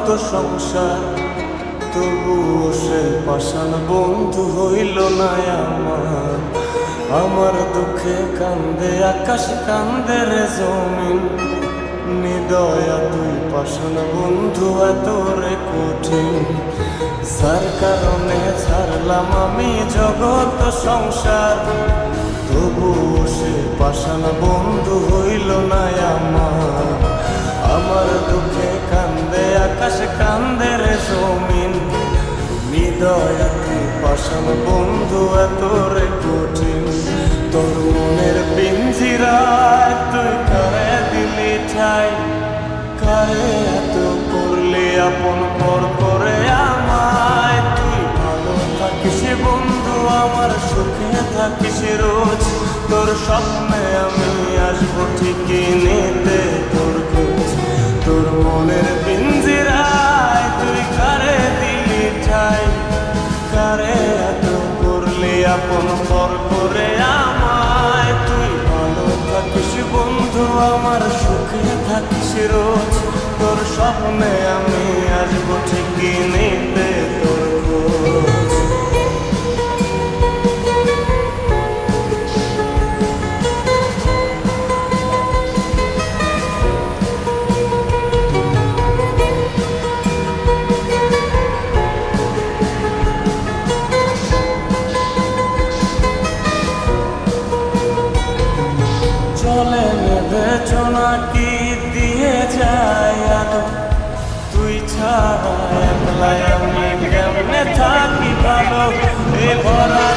জগৎ সংসার, তবুও সে পাষাণ বন্ধু হইল না আমার। আমার দুঃখে কান্দে আকাশ, কান্দে রে জমিন, নিদয়া তুই পাষাণ বন্ধু এত রে কঠিন। যার কারণে ছাড়লাম আমি জগৎ সংসার, তবুও সে পাষাণ বন্ধু হইল না আমার। আমার দুঃখে কান্দে আকাশ, কান্দে রে জমিন, নিদয়া তুই পাষাণ বন্ধু এত রে কঠিন। তোর মনের পিঞ্জিরায় তুই কারে দিলি ঠাই, কারে এত করলি আপন পর করে আমায়। তুই ভালো থাকিস বন্ধু আমার, সুখে থাকিস রোজ, তোর স্বপ্নে আমি আসবো ঠিকই নিতে তোর খোঁজ। তোর মনের পিঞ্জিরায় তুই কারে দিলি ঠাই, কারে এত করলি আপন পর করে আমায়। তুই ভালো থাকিস বন্ধু আমার, সুখে থাকিস রোজ, তোর স্বপ্নে আমি আসবো ঠিকই নিতে তোর খোঁজ। চলে নেবে জোনাকি দিয়ে যায় আলো, তুই ছাড়া একলা আমি কেমনে থাকি ভালো। এ ভরা